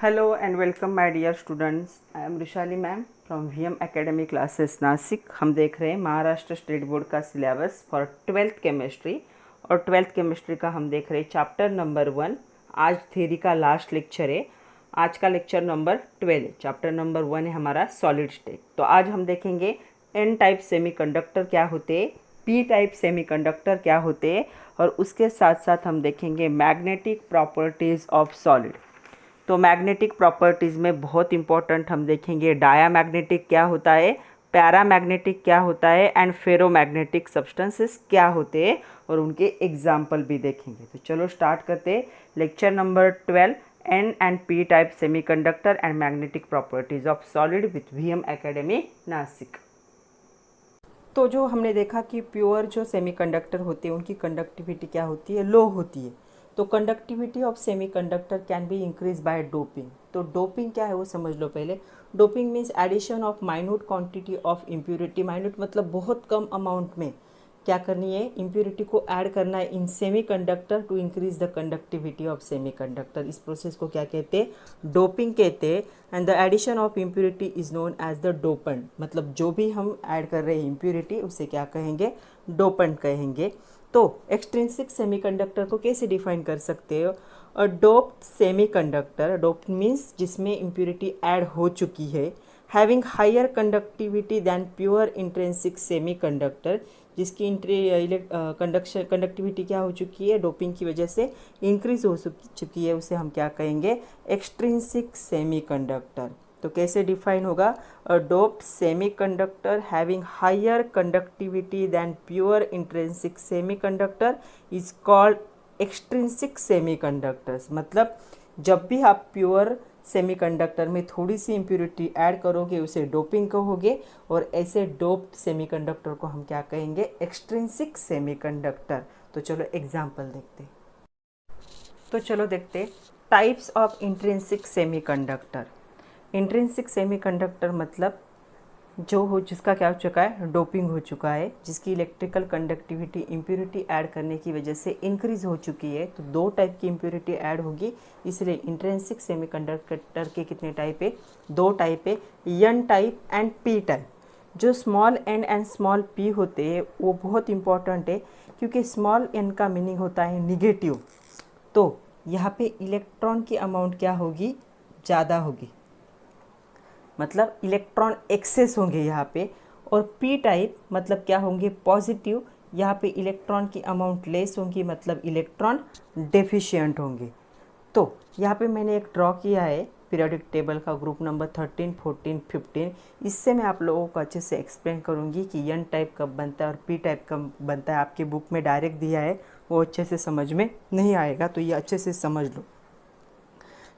Hello and welcome my dear students. I am Rushali ma'am from VM Academy Classes Nashik. हम देख रहे हैं Maharashtra state board का syllabus for 12th chemistry और 12th chemistry का हम देख रहे हैं चैप्टर नंबर 1. आज थ्योरी का लास्ट लेक्चर है. आज का लेक्चर नंबर 12 है. चैप्टर नंबर 1 है हमारा सॉलिड स्टेट. तो आज हम देखेंगे एन टाइप सेमीकंडक्टर क्या होते हैं, पी टाइप सेमीकंडक्टर क्या होते हैं और उसके साथ साथ हम देखेंगे मैग्नेटिक प्रॉपर्टीज़ ऑफ सॉलिड. तो मैग्नेटिक प्रॉपर्टीज़ में बहुत इंपॉर्टेंट हम देखेंगे डायामैग्नेटिक क्या होता है, पैरामैग्नेटिक क्या होता है एंड फेरोमैग्नेटिक सब्सटेंसेस क्या होते हैं और उनके एग्जाम्पल भी देखेंगे. तो चलो स्टार्ट करते हैं. Lecture number 12 N and P type semiconductor and magnetic properties of solid with VM academy Nashik. तो जो हमने देखा कि प्योर जो सेमीकंडक्टर होते हैं उनकी कंडक्टिविटी क्या होती है, लो होती है. तो conductivity of semiconductor can be increase by doping. तो डोपिंग क्या है वो समझ लो पहले. Doping means addition of minute quantity of impurity. Minute मतलब बहुत कम अमाउंट में क्या करनी है, इम्प्योरिटी को ऐड करना है in semiconductor to increase the conductivity of semiconductor. इस प्रोसेस को क्या कहते हैं, डोपिंग कहते हैं. And the addition of impurity is known as the dopant. मतलब जो भी हम ऐड कर रहे हैं इम्प्योरिटी उसे क्या कहेंगे, डोपेंट कहेंगे. तो एक्सट्रिंसिक सेमीकंडक्टर को कैसे डिफाइन कर सकते हो, a doped semiconductor. Doped means जिसमें इम्प्योरिटी ऐड हो चुकी है, having higher conductivity than pure intrinsic semiconductor. जिसकी कंडक्टिविटी क्या हो चुकी है, डोपिंग की वजह से इंक्रीज हो चुकी है, उसे हम क्या कहेंगे, एक्सट्रिंसिक सेमीकंडक्टर. तो कैसे डिफाइन होगा, a doped semiconductor having higher conductivity than pure intrinsic semiconductor is called extrinsic semiconductors. मतलब जब भी आप प्योर सेमीकंडक्टर में थोड़ी सी इम्प्योरिटी ऐड करोगे उसे डोपिंग कहोगे और ऐसे डोप्ड सेमीकंडक्टर को हम क्या कहेंगे, एक्सट्रिंसिक सेमीकंडक्टर. तो चलो एग्जांपल देखते. तो चलो देखते types of intrinsic semiconductor. Intrinsic semiconductor मतलब जो हो जिसका क्या हो चुका है, डोपिंग हो चुका है, जिसकी इलेक्ट्रिकल कंडक्टिविटी इम्प्योरिटी ऐड करने की वजह से इंक्रीज हो चुकी है. तो दो टाइप की इम्प्योरिटी ऐड होगी, इसलिए इंट्रिंसिक सेमीकंडक्टर के कितने टाइप है, दो टाइप है, N type and P type. जो small N and small P होते हैं वो बहुत इंपॉर्टेंट है क्योंकि स्मॉल एन का मीनिंग होता है निगेटिव. तो यहाँ पे इलेक्ट्रॉन की अमाउंट क्या होगी, ज़्यादा होगी, मतलब इलेक्ट्रॉन एक्सेस होंगे यहाँ पे. और पी टाइप मतलब क्या होंगे, पॉजिटिव. यहाँ पे इलेक्ट्रॉन की अमाउंट लेस होंगी, मतलब इलेक्ट्रॉन डेफिशिएंट होंगे. तो यहाँ पे मैंने एक ड्रॉ किया है पीरियोडिक टेबल का ग्रुप नंबर 13, 14, 15. इससे मैं आप लोगों को अच्छे से एक्सप्लेन करूँगी कि एन टाइप कब बनता है और पी टाइप कब बनता है. आपकी बुक में डायरेक्ट दिया है, वो अच्छे से समझ में नहीं आएगा, तो ये अच्छे से समझ लो.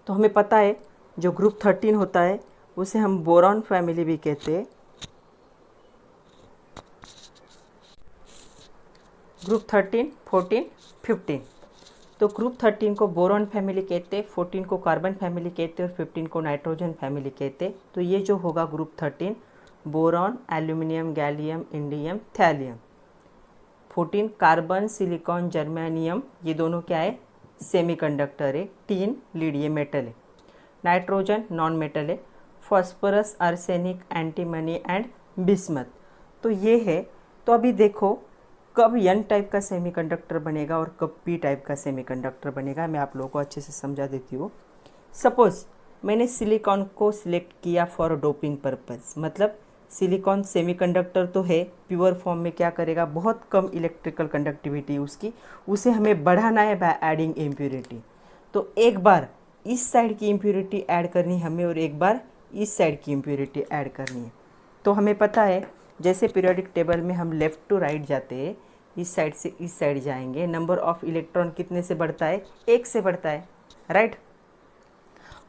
तो हमें पता है जो ग्रुप 13 होता है उसे हम बोरॉन फैमिली भी कहते हैं. ग्रुप 13, 14, 15. तो ग्रुप 13 को बोरॉन फैमिली कहते हैं, 14 को कार्बन फैमिली कहते हैं और 15 को नाइट्रोजन फैमिली कहते हैं. तो ये जो होगा group 13, boron, aluminium, gallium, indium, thallium. 14 carbon, silicon, germanium, ये दोनों क्या है, सेमीकंडक्टर है. टीन, लीड, ये मेटल है. नाइट्रोजन नॉन मेटल है. Phosphorus, arsenic, antimony and bismuth. तो ये है. तो अभी देखो कब एन टाइप का सेमीकंडक्टर बनेगा और कब पी टाइप का सेमीकंडक्टर बनेगा, मैं आप लोगों को अच्छे से समझा देती हूँ. सपोज मैंने सिलिकॉन को सिलेक्ट किया फॉर डोपिंग पर्पस. मतलब सिलिकॉन सेमीकंडक्टर तो है, प्योर फॉर्म में क्या करेगा, बहुत कम इलेक्ट्रिकल कंडक्टिविटी उसकी, उसे हमें बढ़ाना है बाय एडिंग इम्प्योरिटी. तो एक बार इस साइड की इम्प्योरिटी ऐड करनी है हमें और एक बार इस साइड की इम्प्योरिटी ऐड करनी है. तो हमें पता है जैसे पीरियोडिक टेबल में हम लेफ़्ट टू राइट जाते हैं, इस साइड से इस साइड जाएंगे, नंबर ऑफ़ इलेक्ट्रॉन कितने से बढ़ता है, एक से बढ़ता है, राइट.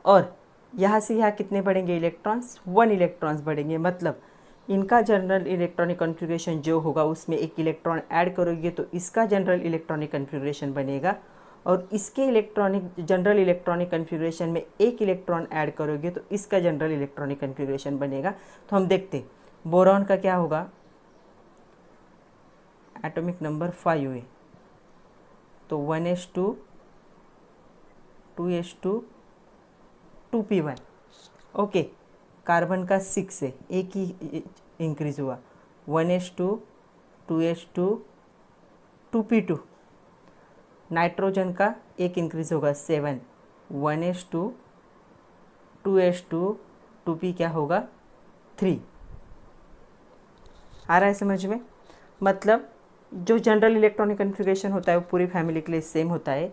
और यहाँ से यहाँ कितने बढ़ेंगे इलेक्ट्रॉन्स, 1 इलेक्ट्रॉन्स बढ़ेंगे. मतलब इनका जनरल इलेक्ट्रॉनिक कन्फिग्रेशन जो होगा उसमें एक इलेक्ट्रॉन ऐड करोगे तो इसका जनरल इलेक्ट्रॉनिक कन्फिग्रेशन बनेगा. और इसके जनरल इलेक्ट्रॉनिक कन्फिग्रेशन में एक इलेक्ट्रॉन ऐड करोगे तो इसका जनरल इलेक्ट्रॉनिक कन्फिग्रेशन बनेगा. तो हम देखते बोरॉन का क्या होगा, एटॉमिक नंबर 5 है, तो 1s2, 2s2, 2p1, okay. Carbon का 6 है, एक ही इंक्रीज हुआ, 1s2, 2s2, 2p2। नाइट्रोजन का एक इंक्रीज होगा 7, 1s2, 2s2, 2p क्या होगा 3। आ रहा है समझ में? मतलब जो जनरल इलेक्ट्रॉनिक कन्फिग्रेशन होता है वो पूरी फैमिली के लिए सेम होता है।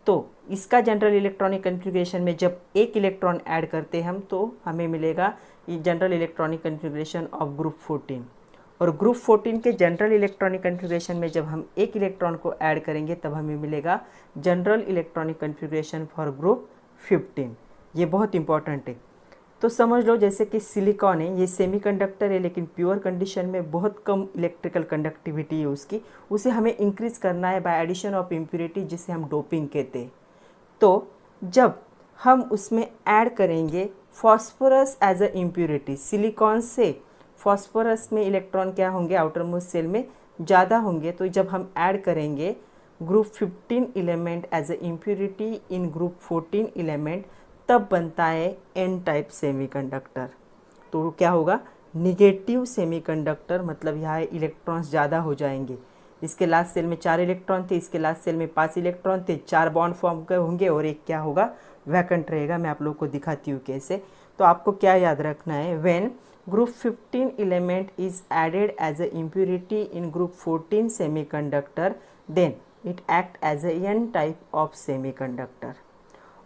तो इसका जनरल इलेक्ट्रॉनिक कन्फिग्रेशन में जब एक इलेक्ट्रॉन ऐड करते हैं हम तो हमें मिलेगा ये general electronic configuration of group 14। और ग्रुप 14 के जनरल इलेक्ट्रॉनिक कन्फिग्रेशन में जब हम एक इलेक्ट्रॉन को ऐड करेंगे तब हमें मिलेगा general electronic configuration for group 15। ये बहुत इंपॉर्टेंट है। तो समझ लो जैसे कि सिलिकॉन है, ये सेमीकंडक्टर है लेकिन प्योर कंडीशन में बहुत कम इलेक्ट्रिकल कंडक्टिविटी है उसकी, उसे हमें इंक्रीज करना है बाय एडिशन ऑफ इम्प्योरिटी जिसे हम डोपिंग कहते हैं। तो जब हम उसमें ऐड करेंगे phosphorus as a impurity, silicon से फॉस्फोरस में इलेक्ट्रॉन क्या होंगे आउटर मोस्ट शेल में ज़्यादा होंगे, तो जब हम ऐड करेंगे group 15 element as a impurity in group 14 element, तब बनता है एन टाइप सेमीकंडक्टर। तो क्या होगा निगेटिव सेमीकंडक्टर, मतलब यहाँ इलेक्ट्रॉन्स ज़्यादा हो जाएंगे। इसके लास्ट सेल में 4 इलेक्ट्रॉन थे, इसके लास्ट सेल में 5 इलेक्ट्रॉन थे, 4 बॉन्ड फॉर्म के होंगे और एक क्या होगा वैकेंट रहेगा। मैं आप लोग को दिखाती हूँ कैसे। तो आपको क्या याद रखना है, when group 15 element is added as a impurity in group 14 semiconductor then it act as a N type of semiconductor.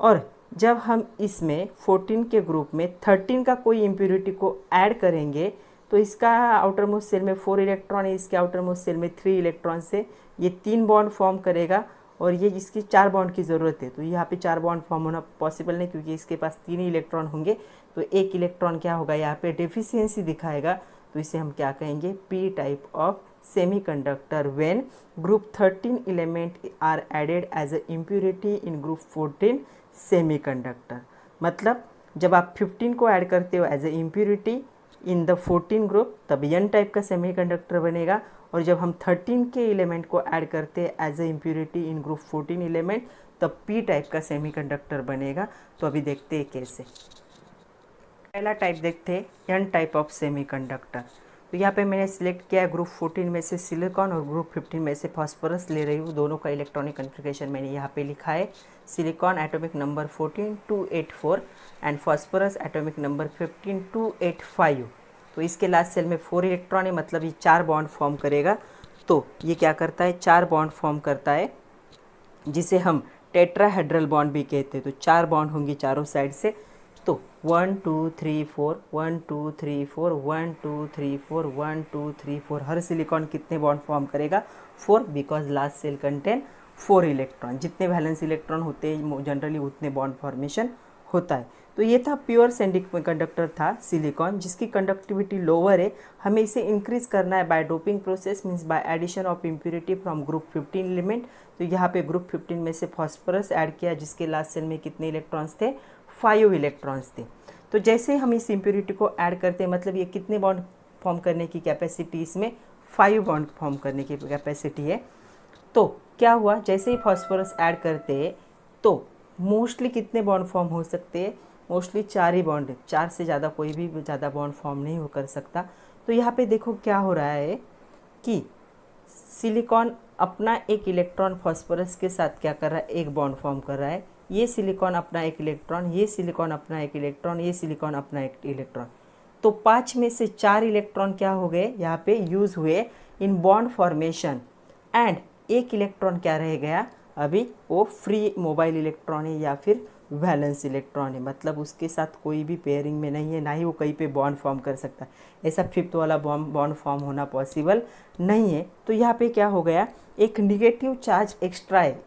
और जब हम इसमें 14 के ग्रुप में 13 का कोई इम्प्योरिटी को ऐड करेंगे तो इसका आउटर मोस्ट सेल में 4 इलेक्ट्रॉन है, इसके आउटर मोस्ट सेल में 3 इलेक्ट्रॉन से ये 3 बॉन्ड फॉर्म करेगा और ये जिसकी 4 बॉन्ड की ज़रूरत है। तो यहाँ पे 4 बॉन्ड फॉर्म होना पॉसिबल नहीं क्योंकि इसके पास 3 ही इलेक्ट्रॉन होंगे। तो एक इलेक्ट्रॉन क्या होगा यहाँ पे डेफिशिएंसी दिखाएगा, तो इसे हम क्या कहेंगे P type of semiconductor when group 13 element are added as a impurity in group 14 semiconductor. मतलब जब आप 15 को ऐड करते हो as a impurity in the 14 group तब एन टाइप का सेमीकंडक्टर बनेगा, और जब हम 13 के एलिमेंट को ऐड करते हैं as a impurity in group 14 element तब पी टाइप का सेमीकंडक्टर बनेगा। तो अभी देखते हैं कैसे। पहला टाइप देखते हैं एन टाइप ऑफ सेमीकंडक्टर। तो यहाँ पे मैंने सिलेक्ट किया है ग्रुप 14 में से सिलिकॉन और ग्रुप 15 में से फास्फोरस ले रही हूँ। दोनों का इलेक्ट्रॉनिक कन्फिग्रेशन मैंने यहाँ पे लिखा है। Silicon atomic number 14 284 and phosphorus atomic number 15 285। तो इसके लास्ट सेल में 4 इलेक्ट्रॉन है, मतलब ये 4 बॉन्ड फॉर्म करेगा। तो ये क्या करता है 4 बॉन्ड फॉर्म करता है जिसे हम टेट्राहेड्रल बॉन्ड भी कहते हैं। तो 4 बॉन्ड होंगे चारों साइड से। तो 1 2 3 4 1 2 3 4 1 2 3 4 1 2 3 4 हर सिलिकॉन कितने बॉन्ड फॉर्म करेगा 4, because last shell contain 4 electron. जितने वैलेंस इलेक्ट्रॉन होते हैं जनरली उतने बॉन्ड फॉर्मेशन होता है। तो ये था प्योर सेमीकंडक्टर था सिलिकॉन जिसकी कंडक्टिविटी लोअर है। हमें इसे इंक्रीज करना है by doping process means by addition of impurity from group 15 element. तो यहाँ पे ग्रुप 15 में से फास्फोरस ऐड किया जिसके लास्ट सेल में कितने इलेक्ट्रॉन्स थे 5 इलेक्ट्रॉन्स थे। तो जैसे हम इस इम्प्योरिटी को ऐड करते हैं मतलब ये कितने बॉन्ड फॉर्म करने की कैपेसिटी इसमें 5 बॉन्ड फॉर्म करने की कैपेसिटी है। तो क्या हुआ जैसे ही फास्फोरस ऐड करते हैं तो मोस्टली कितने बॉन्ड फॉर्म हो सकते हैं, मोस्टली 4 ही बॉन्ड, 4 से ज़्यादा कोई भी ज़्यादा बॉन्ड फॉर्म नहीं हो कर सकता। तो यहाँ पे देखो क्या हो रहा है कि सिलिकॉन अपना एक इलेक्ट्रॉन फास्फोरस के साथ क्या कर रहा है एक बॉन्ड फॉर्म कर रहा है। ये सिलिकॉन अपना एक इलेक्ट्रॉन, ये सिलिकॉन अपना एक इलेक्ट्रॉन, ये सिलिकॉन अपना एक इलेक्ट्रॉन। तो 5 में से 4 इलेक्ट्रॉन क्या हो गए यहाँ पे यूज़ हुए इन बॉन्ड फॉर्मेशन एंड एक इलेक्ट्रॉन क्या रह गया अभी वो फ्री मोबाइल इलेक्ट्रॉन है या फिर वैलेंस इलेक्ट्रॉन है, मतलब उसके साथ कोई भी पेयरिंग में नहीं है, ना ही वो कहीं पे बॉन्ड फॉर्म कर सकता है। ऐसा फिफ्थ वाला बॉन्ड फॉर्म होना पॉसिबल नहीं है। तो यहाँ पे क्या हो गया एक निगेटिव चार्ज एक्स्ट्रा है,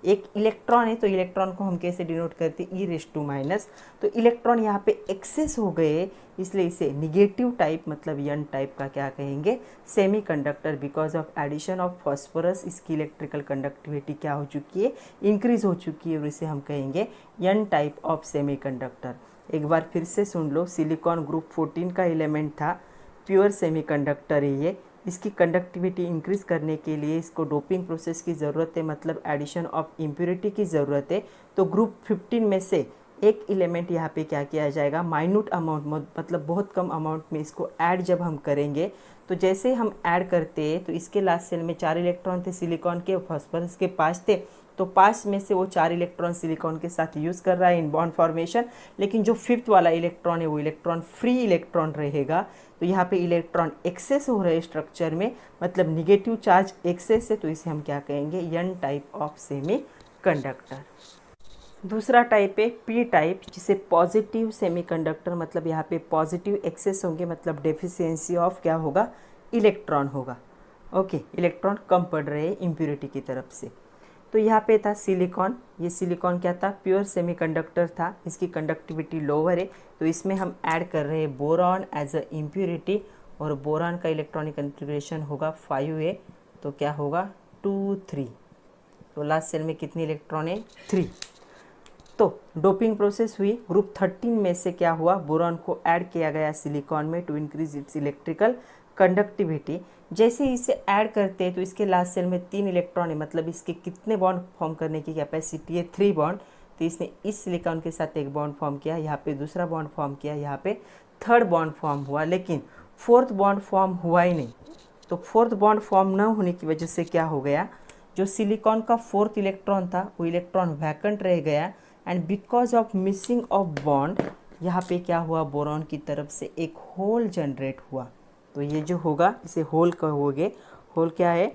एक इलेक्ट्रॉन है। तो इलेक्ट्रॉन को हम कैसे डिनोट करते हैं e⁻⁻। तो इलेक्ट्रॉन यहाँ पे एक्सेस हो गए इसलिए इसे निगेटिव टाइप मतलब एन टाइप का क्या कहेंगे semiconductor. Because of addition of phosphorus इसकी इलेक्ट्रिकल कंडक्टिविटी क्या हो चुकी है इंक्रीज हो चुकी है और इसे हम कहेंगे एन टाइप ऑफ सेमीकंडक्टर। एक बार फिर से सुन लो, सिलिकॉन ग्रुप 14 का एलिमेंट था, प्योर सेमीकंडक्टर है ये। इसकी कंडक्टिविटी इंक्रीज करने के लिए इसको डोपिंग प्रोसेस की ज़रूरत है, मतलब एडिशन ऑफ इम्प्योरिटी की ज़रूरत है। तो ग्रुप 15 में से एक एलिमेंट यहाँ पे क्या किया जाएगा, माइन्यूट अमाउंट मतलब बहुत कम अमाउंट में इसको ऐड जब हम करेंगे, तो जैसे हम ऐड करते हैं तो इसके लास्ट सेल में 4 इलेक्ट्रॉन थे सिलिकॉन के, फॉस्फोरस के 5 थे, तो 5 में से वो 4 इलेक्ट्रॉन सिलिकॉन के साथ यूज़ कर रहा है इन बॉन्ड फॉर्मेशन, लेकिन जो 5th वाला इलेक्ट्रॉन है वो इलेक्ट्रॉन फ्री इलेक्ट्रॉन रहेगा। तो यहाँ पे इलेक्ट्रॉन एक्सेस हो रहे स्ट्रक्चर में, मतलब निगेटिव चार्ज एक्सेस है, तो इसे हम क्या कहेंगे, N type of semiconductor. दूसरा टाइप है पी टाइप, जिसे पॉजिटिव सेमीकंडक्टर, मतलब यहाँ पे पॉजिटिव एक्सेस होंगे, मतलब डेफिशिएंसी ऑफ क्या होगा, इलेक्ट्रॉन होगा। ओके, इलेक्ट्रॉन कम पड़ रहे हैं इम्प्योरिटी की तरफ से। तो यहाँ पे था सिलिकॉन, ये सिलिकॉन क्या था, प्योर सेमीकंडक्टर था, इसकी कंडक्टिविटी लोअर है, तो इसमें हम ऐड कर रहे हैं बोरॉन एज अ इम्प्योरिटी, और बोरॉन का इलेक्ट्रॉनिक कन्फिग्रेशन होगा 5a, तो क्या होगा 2 3, तो लास्ट सेल में कितने इलेक्ट्रॉन है, 3। तो डोपिंग प्रोसेस हुई, ग्रुप 13 में से क्या हुआ, बोरॉन को ऐड किया गया सिलिकॉन में to increase its electrical conductivity. जैसे ही इसे ऐड करते हैं तो इसके लास्ट सेल में 3 इलेक्ट्रॉन है, मतलब इसके कितने बॉन्ड फॉर्म करने की कैपेसिटी है, 3 बॉन्ड। तो इसने इस सिलिकॉन के साथ एक बॉन्ड फॉर्म किया, यहाँ पे दूसरा बॉन्ड फॉर्म किया, यहाँ पे थर्ड बॉन्ड फॉर्म हुआ, लेकिन 4th बॉन्ड फॉर्म हुआ ही नहीं। तो 4th बॉन्ड फॉर्म न होने की वजह से क्या हो गया, जो सिलिकॉन का 4th इलेक्ट्रॉन था वो इलेक्ट्रॉन वैकेंट रह गया, and because of missing of bond यहाँ पे क्या हुआ, बोरॉन की तरफ से एक होल जनरेट हुआ। तो ये जो होगा इसे होल कहोगे। होल क्या है,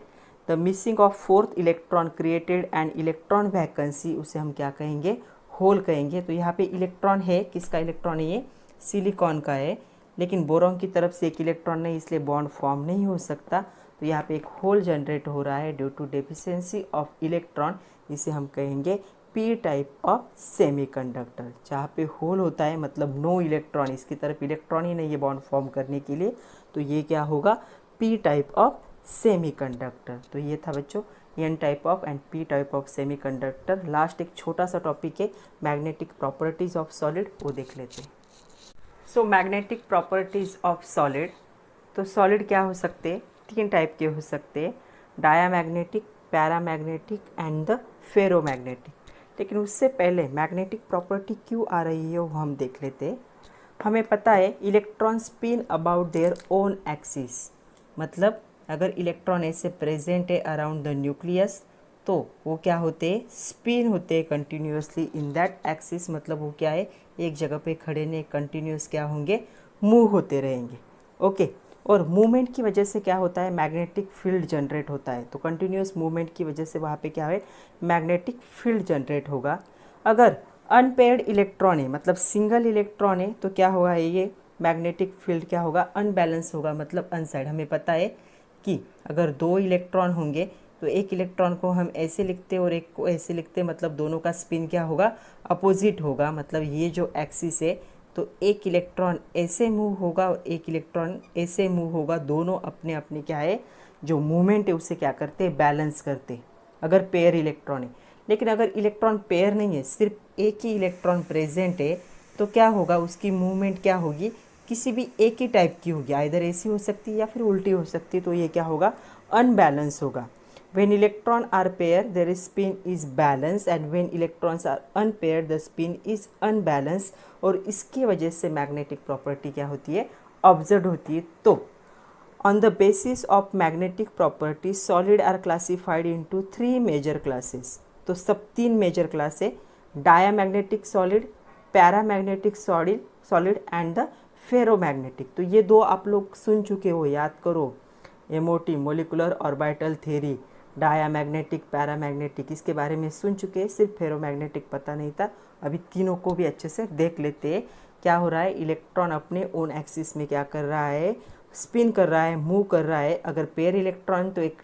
the missing of 4th electron created and electron vacancy, उसे हम क्या कहेंगे, होल कहेंगे। तो यहाँ पे इलेक्ट्रॉन है, किसका इलेक्ट्रॉन है, ये सिलिकॉन का है, लेकिन बोरॉन की तरफ से एक इलेक्ट्रॉन नहीं, इसलिए बॉन्ड फॉर्म नहीं हो सकता। तो यहाँ पे एक होल जनरेट हो रहा है due to deficiency of electron, इसे हम कहेंगे पी टाइप ऑफ सेमीकंडक्टर। जहाँ पे होल होता है मतलब नो इलेक्ट्रॉन, इसकी तरफ इलेक्ट्रॉन ही नहीं है बॉन्ड फॉर्म करने के लिए, तो ये क्या होगा, पी टाइप ऑफ सेमीकंडक्टर। तो ये था बच्चों N type of and P type of semiconductor. Last एक छोटा सा टॉपिक है मैग्नेटिक प्रॉपर्टीज ऑफ सॉलिड, वो देख लेते हैं। So magnetic properties of solid, तो सॉलिड क्या हो सकते हैं, 3 टाइप के हो सकते हैं, diamagnetic, paramagnetic and the ferromagnetic. लेकिन उससे पहले मैग्नेटिक प्रॉपर्टी क्यों आ रही है वो हम देख लेते हैं। हमें पता है electron spin about their own axis, मतलब अगर इलेक्ट्रॉन ऐसे प्रेजेंट है अराउंड द न्यूक्लियस तो वो क्या होते हैं, स्पिन होते हैं कंटिन्यूसली इन दैट एक्सिस, मतलब वो क्या है, एक जगह पे खड़े नहीं, कंटिन्यूस क्या होंगे, मूव होते रहेंगे। ओके, और मूवमेंट की वजह से क्या होता है, मैग्नेटिक फील्ड जनरेट होता है। तो कंटिन्यूस मूवमेंट की वजह से वहाँ पे क्या है, मैग्नेटिक फील्ड जनरेट होगा। अगर अनपेयर्ड इलेक्ट्रॉन है, मतलब सिंगल इलेक्ट्रॉन है, तो क्या होगा, ये मैग्नेटिक फील्ड क्या होगा, अनबैलेंस होगा, मतलब अनसाइड। हमें पता है कि अगर 2 इलेक्ट्रॉन होंगे तो एक इलेक्ट्रॉन को हम ऐसे लिखते और एक को ऐसे लिखते, मतलब दोनों का स्पिन क्या होगा, अपोजिट होगा। मतलब ये जो एक्सिस है तो एक इलेक्ट्रॉन ऐसे मूव होगा और एक इलेक्ट्रॉन ऐसे मूव होगा, दोनों अपने अपने क्या है, जो मूवमेंट है उसे क्या करते हैं, बैलेंस करते, अगर पेयर इलेक्ट्रॉन है। लेकिन अगर इलेक्ट्रॉन पेयर नहीं है, सिर्फ एक ही इलेक्ट्रॉन प्रेजेंट है, तो क्या होगा, उसकी मूवमेंट क्या होगी, किसी भी एक ही टाइप की होगी, आइदर ऐसी हो सकती है या फिर उल्टी हो सकती है, तो ये क्या होगा, अनबैलेंस होगा। When electrons are paired, their spin is balanced, and when electrons are unpaired, the spin is unbalanced. और इसकी वजह से मैग्नेटिक प्रॉपर्टी क्या होती है, ऑब्जर्व होती है। तो on the basis of magnetic property, solid are classified into 3 major classes. तो सब 3 मेजर क्लास है, diamagnetic solid, paramagnetic solid and the ferromagnetic. तो ये 2 आप लोग सुन चुके हो, याद करो, MOT molecular orbital theory, diamagnetic, paramagnetic, इसके बारे में सुन चुके हैं, सिर्फ फेरोमैग्नेटिक पता नहीं था। अभी तीनों को भी अच्छे से देख लेते हैं। क्या हो रहा है, इलेक्ट्रॉन अपने ओन एक्सिस में क्या कर रहा है, स्पिन कर रहा है, मूव कर रहा है। अगर पेयर इलेक्ट्रॉन तो एक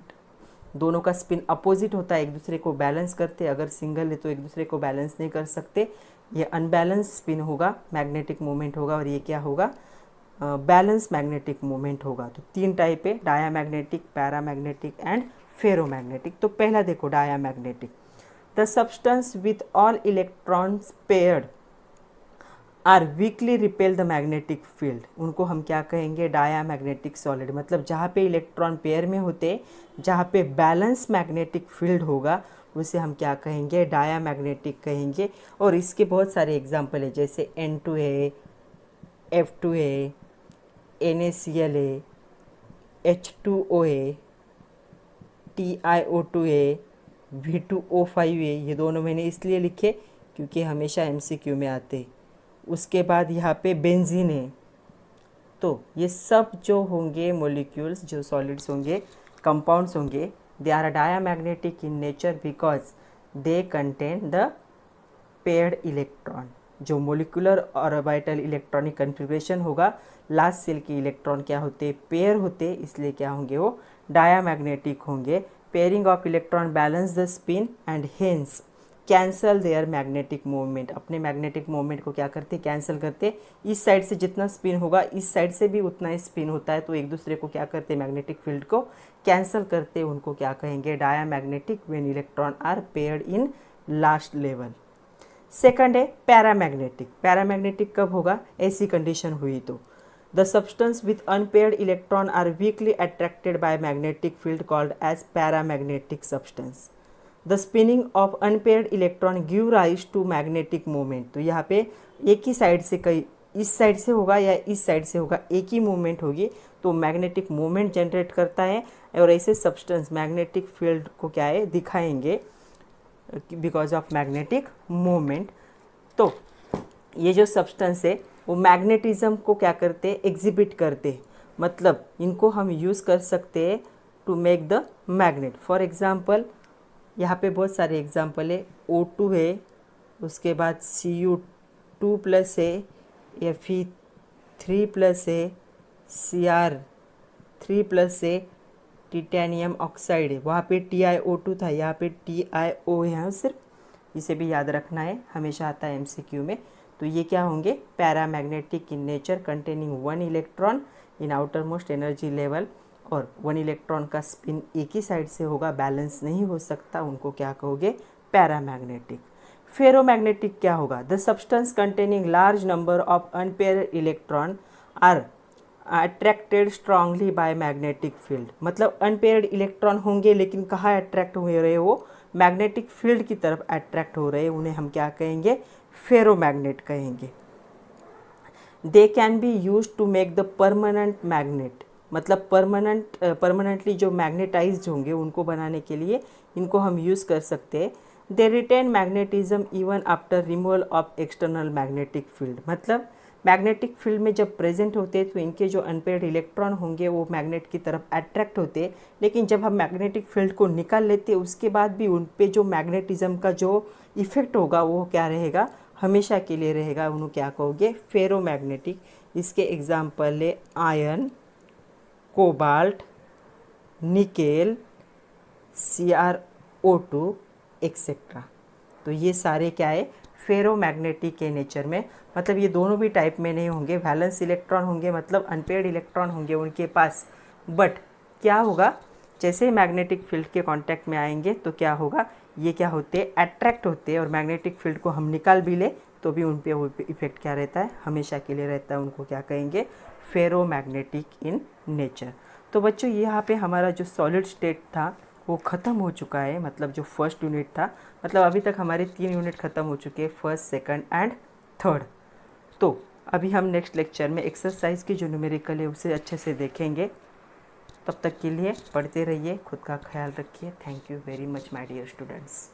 दोनों का स्पिन अपोजिट होता है, एक दूसरे को बैलेंस करते। अगर सिंगल है तो एक दूसरे को बैलेंस नहीं कर सकते, ये अनबैलेंस स्पिन होगा, मैग्नेटिक मूवमेंट होगा, और ये क्या होगा, बैलेंस मैग्नेटिक मूवमेंट होगा। तो 3 टाइप है, डायामैग्नेटिक, पैरामैग्नेटिक एंड फेरोमैग्नेटिक। तो पहला देखो diamagnetic, the substance with all electrons paired are weakly repel the magnetic field, उनको हम क्या कहेंगे, डायामैग्नेटिक सॉलिड। मतलब जहाँ पे इलेक्ट्रॉन पेयर में होते, जहाँ पे बैलेंस मैग्नेटिक फील्ड होगा, उसे हम क्या कहेंगे, डायामैग्नेटिक कहेंगे। और इसके बहुत सारे एग्जाम्पल है, जैसे N2A, F2A, NaClA, H2OA, TiO2A, V2O5A। ये दोनों मैंने इसलिए लिखे क्योंकि हमेशा MCQ में आते। उसके बाद यहाँ पे बेंजीन है। तो ये सब जो होंगे मॉलिक्यूल्स, जो सॉलिड्स होंगे, कंपाउंड्स होंगे, they are diamagnetic in nature because they contain the paired electron. जो मोलिकुलर ऑर्बिटल इलेक्ट्रॉनिक कन्फिग्रेशन होगा, लास्ट सेल के इलेक्ट्रॉन क्या होते, पेयर होते, इसलिए क्या होंगे, वो डायामैग्नेटिक होंगे। Pairing of electron balance the spin and hence cancel their magnetic movement. अपने मैग्नेटिक मूवमेंट को क्या करते, कैंसिल करते। इस साइड से जितना स्पिन होगा इस साइड से भी उतना ही स्पिन होता है, तो एक दूसरे को क्या करते, मैग्नेटिक फील्ड को कैंसिल करते। उनको क्या कहेंगे, diamagnetic when electron are paired in last level. Second है पैरामैग्नेटिक। पैरामैग्नेटिक कब होगा, ऐसी कंडीशन हुई तो the substance with unpaired electron are weakly attracted by magnetic field called as paramagnetic substance. The spinning of unpaired electron give rise to magnetic movement. तो यहाँ पे एक ही साइड से, कई इस साइड से होगा या इस साइड से होगा, एक ही मूवमेंट होगी तो मैग्नेटिक मूवमेंट जनरेट करता है। और ऐसे सब्सटेंस मैग्नेटिक फील्ड को क्या है, दिखाएंगे बिकॉज ऑफ मैग्नेटिक मूवमेंट। तो ये जो सब्सटेंस है वो मैग्नेटिज्म को क्या करते, एग्जिबिट करते। मतलब इनको हम यूज़ कर सकते हैं to make the magnet. For example यहाँ पे बहुत सारे एग्जांपल है। O2 है, उसके बाद Cu2+ है, Fe3+ है, Cr3+ है, टिटेनियम ऑक्साइड है। वहाँ पे TiO2 था, यहाँ पे TiO है सिर्फ, इसे भी याद रखना है, हमेशा आता है MCQ में। तो ये क्या होंगे, paramagnetic in nature containing 1 electron in outer most energy level. और 1 इलेक्ट्रॉन का स्पिन एक ही साइड से होगा, बैलेंस नहीं हो सकता, उनको क्या कहोगे, पैरामैग्नेटिक। फेरोमैग्नेटिक क्या होगा, the substance containing large number of unpaired electron are attracted strongly by magnetic field. मतलब अनपेयर्ड इलेक्ट्रॉन होंगे लेकिन कहाँ अट्रैक्ट हो रहे, वो मैग्नेटिक फील्ड की तरफ अट्रैक्ट हो रहे, उन्हें हम क्या कहेंगे, फेरोमैग्नेट कहेंगे। They can be use to make the permanent magnet. मतलब परमानेंटली जो मैग्नेटाइज्ड होंगे उनको बनाने के लिए इनको हम यूज़ कर सकते हैं। They retain magnetism even after removal of external magnetic field. मतलब मैग्नेटिक फील्ड में जब प्रेजेंट होते तो इनके जो अनपेयर्ड इलेक्ट्रॉन होंगे वो मैग्नेट की तरफ अट्रैक्ट होते, लेकिन जब हम मैग्नेटिक फील्ड को निकाल लेते उसके बाद भी उन पे जो मैग्नेटिज्म का जो इफेक्ट होगा वो क्या रहेगा, हमेशा के लिए रहेगा। उन्हें क्या कहोगे, फेरोमैग्नेटिक। इसके एग्जाम्पल है iron, cobalt, nickel, CrO2 etcetera. तो ये सारे क्या है, फेरोमैग्नेटिक के नेचर में। मतलब ये दोनों भी टाइप में नहीं होंगे, वैलेंस इलेक्ट्रॉन होंगे, मतलब अनपेयर्ड इलेक्ट्रॉन होंगे उनके पास। बट क्या होगा, जैसे मैग्नेटिक फील्ड के कांटेक्ट में आएंगे तो क्या होगा, ये क्या होते, अट्रैक्ट होते, और मैग्नेटिक फील्ड को हम निकाल भी ले तो भी उन पे वो इफेक्ट क्या रहता है, हमेशा के लिए रहता है। उनको क्या कहेंगे, फेरोमैग्नेटिक इन नेचर। तो बच्चों यहाँ पे हमारा जो सॉलिड स्टेट था वो ख़त्म हो चुका है। मतलब जो फर्स्ट यूनिट था, मतलब अभी तक हमारे 3 यूनिट ख़त्म हो चुके हैं, फर्स्ट, सेकंड एंड थर्ड। तो अभी हम नेक्स्ट लेक्चर में एक्सरसाइज की जो न्यूमेरिकल है उसे अच्छे से देखेंगे। तब तक के लिए पढ़ते रहिए, खुद का ख्याल रखिए। Thank you very much my dear students.